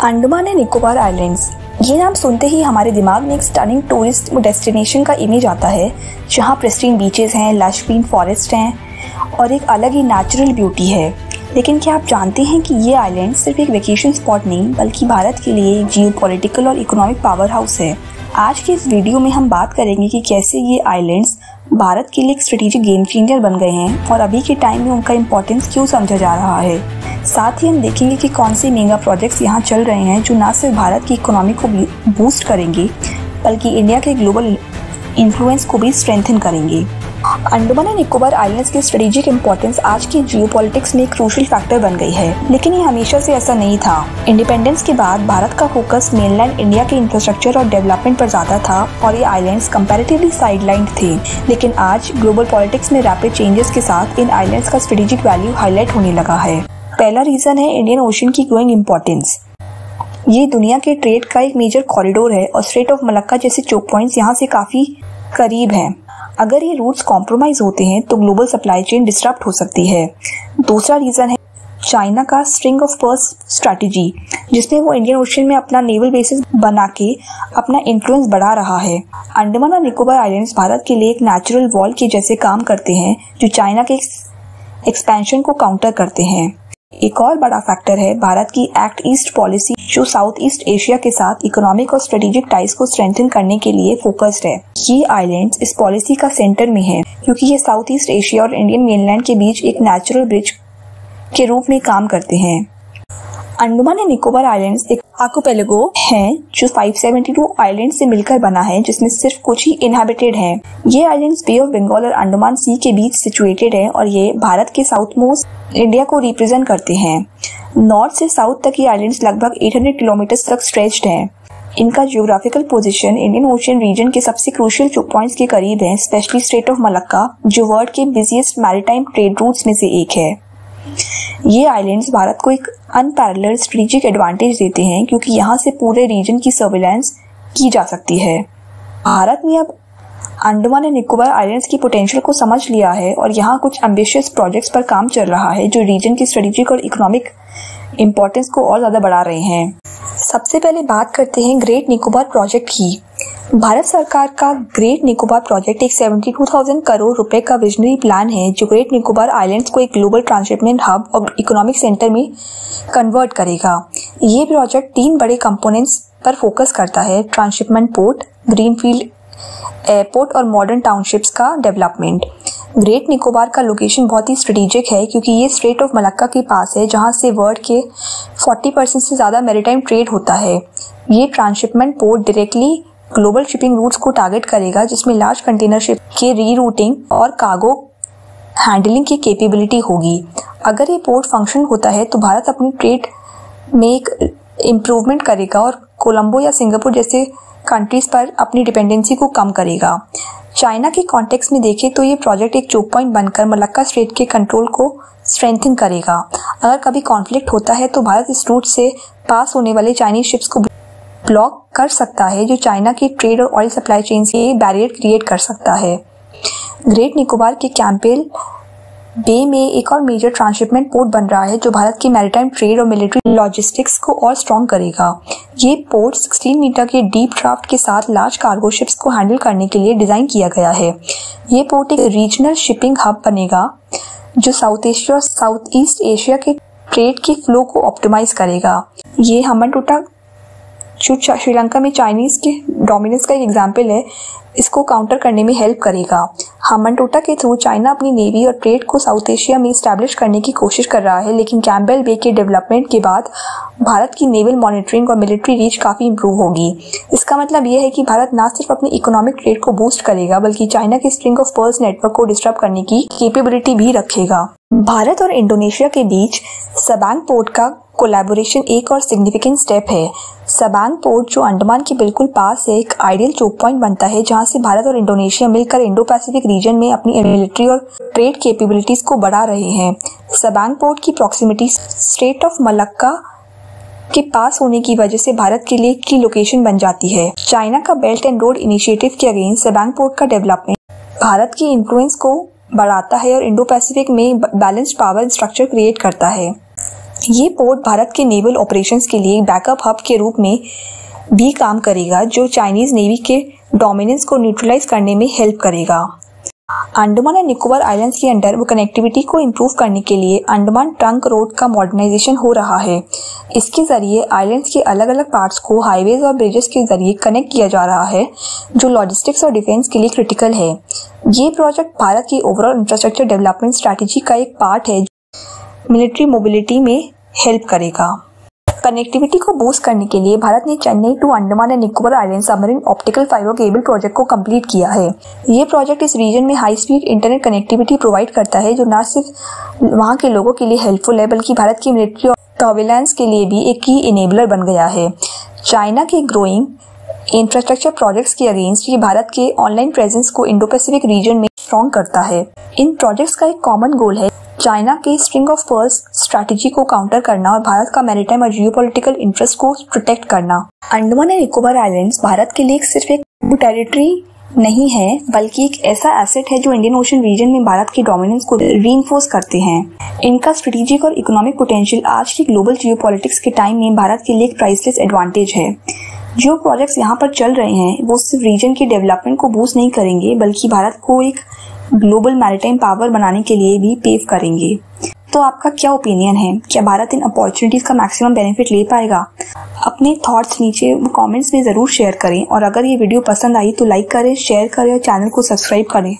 Andaman and Nicobar islands, ये नाम सुनते ही हमारे दिमाग में एक स्टनिंग टूरिस्ट डेस्टिनेशन का इमेज आता है, जहाँ प्रिस्टीन बीचेस हैं, लश ग्रीन फॉरेस्ट हैं और एक अलग ही नेचुरल ब्यूटी है। लेकिन क्या आप जानते हैं कि ये आइलैंड सिर्फ एक वेकेशन स्पॉट नहीं बल्कि भारत के लिए एक जियोपॉलिटिकल और इकोनॉमिक पावर हाउस है। आज के इस वीडियो में हम बात करेंगे कि कैसे ये आइलैंड्स भारत के लिए एक स्ट्रेटेजिक गेम चेंजर बन गए हैं और अभी के टाइम में उनका इम्पोर्टेंस क्यों समझा जा रहा है। साथ ही हम देखेंगे कि कौन से मेगा प्रोजेक्ट्स यहाँ चल रहे हैं जो न सिर्फ भारत की इकोनॉमी को बूस्ट करेंगे बल्कि इंडिया के ग्लोबल इन्फ्लुएंस को भी स्ट्रेंथन करेंगे। अंडमान एंड निकोबार आइलैंड्स की स्ट्रेटेजिक इंपॉर्टेंस आज की जियोपॉलिटिक्स में एक क्रूशियल फैक्टर बन गई है, लेकिन ये हमेशा से ऐसा नहीं था। इंडिपेंडेंस के बाद भारत का फोकस मेनलैंड इंडिया के इंफ्रास्ट्रक्चर और डेवलपमेंट पर ज्यादा था और ये आइलैंड्स कंपैरेटिवली साइडलाइंड थे। लेकिन आज ग्लोबल पॉलिटिक्स में रैपिड चेंजेस के साथ इन आइलैंड्स का स्ट्रेटेजिक वैल्यू हाईलाइट होने लगा है। पहला रीजन है इंडियन ओशन की ग्रोइंग इंपॉर्टेंस। ये दुनिया के ट्रेड का एक मेजर कॉरिडोर है और स्ट्रेट ऑफ मलक्का जैसे चोक पॉइंट्स यहाँ से काफी करीब हैं। अगर ये रूट्स कॉम्प्रोमाइज होते हैं तो ग्लोबल सप्लाई चेन डिस्टर्ब हो सकती है। दूसरा रीजन है चाइना का स्ट्रिंग ऑफ पर्ल्स स्ट्रैटेजी, जिसमें वो इंडियन ओशन में अपना नेवल बेसिस बना के अपना इन्फ्लुएंस बढ़ा रहा है। अंडमान और निकोबार आइलैंड्स भारत के लिए एक नेचुरल वॉल के जैसे काम करते हैं जो चाइना के एक्सपेंशन को काउंटर करते हैं। एक और बड़ा फैक्टर है भारत की एक्ट ईस्ट पॉलिसी, जो साउथ ईस्ट एशिया के साथ इकोनॉमिक और स्ट्रेटेजिक टाइज को स्ट्रेंथन करने के लिए फोकस्ड है। ये आइलैंड्स इस पॉलिसी का सेंटर में है क्योंकि ये साउथ ईस्ट एशिया और इंडियन मेनलैंड के बीच एक नेचुरल ब्रिज के रूप में काम करते हैं। अंडमान एंड निकोबार आइलैंड्स एक आर्किपेलागो है जो 572 आइलैंड से मिलकर बना है, जिसमें सिर्फ कुछ ही इनहैबिटेड हैं। ये आइलैंड्स बे ऑफ बंगाल और अंडमान सी के बीच सिचुएटेड है और ये भारत के साउथ मोस्ट इंडिया को रिप्रेजेंट करते हैं। नॉर्थ से साउथ तक ये आइलैंड्स लगभग 800 किलोमीटर तक स्ट्रेच्ड हैं। इनका geographical position Indian ocean region के सबसे क्रूशियल चोक पॉइंट्स के करीब है, स्पेशली स्ट्रेट ऑफ मलक्का जो वर्ल्ड के बिजिएस्ट मैरीटाइम ट्रेड रूट्स में से एक है। ये आइलैंड्स भारत को एक अनपैरेलल्ड स्ट्रेटेजिक एडवांटेज देते हैं क्योंकि यहाँ से पूरे रीजन की सर्विलांस की जा सकती है। भारत ने अब अंडमान एंड निकोबार आइलैंड्स की पोटेंशियल को समझ लिया है और यहाँ कुछ एम्बिशियस प्रोजेक्ट्स पर काम चल रहा है जो रीजन की स्ट्रेटेजिक और इकोनॉमिक इम्पोर्टेंस को और ज्यादा बढ़ा रहे हैं। सबसे पहले बात करते हैं ग्रेट निकोबार प्रोजेक्ट की। भारत सरकार का ग्रेट निकोबार प्रोजेक्ट एक 72,000 करोड़ रुपए का विजनरी प्लान है जो ग्रेट निकोबार आइलैंड्स को एक ग्लोबल ट्रांसशिपमेंट हब और इकोनॉमिक सेंटर में कन्वर्ट करेगा। ये प्रोजेक्ट 3 बड़े कंपोनेंट्स पर फोकस करता है: ट्रांसशिपमेंट पोर्ट, ग्रीनफील्ड एयरपोर्ट और मॉडर्न टाउनशिप्स का डेवलपमेंट। ग्रेट निकोबार का लोकेशन बहुत ही स्ट्रेटेजिक है क्योंकि ये स्ट्रेट ऑफ मलक्का के पास है जहां से वर्ल्ड के 40% से ज्यादा मैरीटाइम ट्रेड होता है। ये transshipment port directly global shipping routes को टारगेट करेगा, जिसमें लार्ज कंटेनर शिप के रीरूटिंग और कार्गो हैंडलिंग की कैपेबिलिटी होगी। अगर ये पोर्ट फंक्शन होता है तो भारत अपनी ट्रेड में एक इम्प्रूवमेंट करेगा और कोलंबो या सिंगापुर जैसे कंट्रीज पर अपनी डिपेंडेंसी को कम करेगा। चाइना के कॉन्टेक्स्ट में देखें तो ये प्रोजेक्ट एक चोक पॉइंट बनकर मलक्का स्ट्रेट के कंट्रोल को स्ट्रेंथन करेगा। अगर कभी कॉन्फ्लिक्ट होता है तो भारत इस रूट से पास होने वाले चाइनीज शिप्स को ब्लॉक कर सकता है, जो चाइना की ट्रेड और ऑयल सप्लाई चेन से बैरियर क्रिएट कर सकता है। ग्रेट निकोबार के कैंपेल बे में एक और मेजर ट्रांसशिपमेंट पोर्ट बन रहा है जो भारत की मैरीटाइम ट्रेड और मिलिट्री लॉजिस्टिक्स को और स्ट्रॉन्ग करेगा। ये पोर्ट 16 मीटर के डीप ड्राफ्ट के साथ लार्ज कार्गो शिप्स को हैंडल करने के लिए डिजाइन किया गया है। ये पोर्ट एक रीजनल शिपिंग हब बनेगा जो साउथ एशिया और साउथ ईस्ट एशिया के ट्रेड के फ्लो को ऑप्टिमाइज करेगा। ये हम्बनटोटा जो श्रीलंका में चाइनीज के डोमिनेंस का एक एग्जाम्पल है, इसको काउंटर करने में हेल्प करेगा। हम्बनटोटा के थ्रू चाइना अपनी नेवी और ट्रेड को साउथ एशिया में स्टैब्लिश करने की कोशिश कर रहा है, लेकिन कैम्पबेल बे के डेवलपमेंट के बाद भारत की नेवल मॉनिटरिंग और मिलिट्री रीच काफी इंप्रूव होगी। इसका मतलब यह है कि भारत न सिर्फ अपनी इकोनॉमिक ट्रेड को बूस्ट करेगा बल्कि चाइना के स्ट्रिंग ऑफ पर्ल्स नेटवर्क को डिस्टर्ब करने की कैपेबिलिटी भी रखेगा। भारत और इंडोनेशिया के बीच सबांग पोर्ट का कोलैबोरेशन एक और सिग्निफिकेंट स्टेप है। सबांग पोर्ट जो अंडमान के बिल्कुल पास है, एक आइडियल चोक पॉइंट बनता है जहां से भारत और इंडोनेशिया मिलकर इंडो पैसिफिक रीजन में अपनी मिलिट्री और ट्रेड कैपेबिलिटीज को बढ़ा रहे हैं। सबांग पोर्ट की प्रॉक्सिमिटी स्ट्रेट ऑफ मलक्का के पास होने की वजह से भारत के लिए की लोकेशन बन जाती है। चाइना का बेल्ट एंड रोड इनिशिएटिव के अगेंस्ट सबांग पोर्ट का डेवलपमेंट भारत की इन्फ्लुएंस को बढ़ाता है और इंडो पैसिफिक में बैलेंस्ड पावर स्ट्रक्चर क्रिएट करता है। ये पोर्ट भारत के नेवल ऑपरेशंस के लिए बैकअप हब के रूप में भी काम करेगा, जो चाइनीज नेवी के डोमिनेंस को न्यूट्रलाइज करने में हेल्प करेगा। अंडमान एंड निकोबार आइलैंड्स के अंडर कनेक्टिविटी को इम्प्रूव करने के लिए अंडमान ट्रंक रोड का मॉडर्नाइजेशन हो रहा है। इसके जरिए आइलैंड्स के अलग अलग पार्ट्स को हाईवेज और ब्रिजेस के जरिए कनेक्ट किया जा रहा है, जो लॉजिस्टिक्स और डिफेंस के लिए क्रिटिकल है। ये प्रोजेक्ट भारत की ओवरऑल इंफ्रास्ट्रक्चर डेवलपमेंट स्ट्रैटेजी का एक पार्ट है, जो मिलिट्री मोबिलिटी में हेल्प करेगा। कनेक्टिविटी को बूस्ट करने के लिए भारत ने Chennai to Andaman and Nicobar island submarine optical fibre cable project को कंप्लीट किया है। ये प्रोजेक्ट इस रीजन में high speed internet connectivity provide करता है, जो न सिर्फ वहां के लोगों के लिए हेल्पफुल है, बल्कि भारत की मिलिट्री और सर्विलांस के लिए भी एक की इनेबलर बन गया है। चाइना के ग्रोइंग इंफ्रास्ट्रक्चर प्रोजेक्ट्स के अगेंस्ट ये भारत के ऑनलाइन प्रेजेंस को इंडो पैसिफिक रीजन में स्ट्रॉन्ग करता है। इन प्रोजेक्ट्स का एक कॉमन गोल है चाइना के स्ट्रिंग ऑफ पर्ल्स स्ट्रैटेजी को काउंटर करना और भारत का मैरीटाइम और जियोपॉलिटिकल इंटरेस्ट को प्रोटेक्ट करना। अंडमान एंड निकोबार आइलैंड्स भारत के लिए सिर्फ एक टेरिटरी नहीं है, बल्कि एक ऐसा एसेट है जो इंडियन ओशन रीजन में भारत के डोमिनेंस को रीइंफोर्स करते हैं। इनका स्ट्रेटेजिक और इकोनॉमिक पोटेंशियल आज की ग्लोबल जियोपॉलिटिक्स के टाइम में भारत के लिए एक प्राइसलेस एडवांटेज है। जो प्रोजेक्ट्स यहाँ पर चल रहे हैं वो सिर्फ रीजन की डेवलपमेंट को बूस्ट नहीं करेंगे, बल्कि भारत को एक ग्लोबल मैरीटाइम पावर बनाने के लिए भी पेव करेंगे। तो आपका क्या ओपिनियन है? क्या भारत इन अपॉर्चुनिटीज का मैक्सिमम बेनिफिट ले पाएगा? अपने थॉट्स नीचे कमेंट्स में जरूर शेयर करें, और अगर ये वीडियो पसंद आई तो लाइक करें, शेयर करें और चैनल को सब्सक्राइब करें।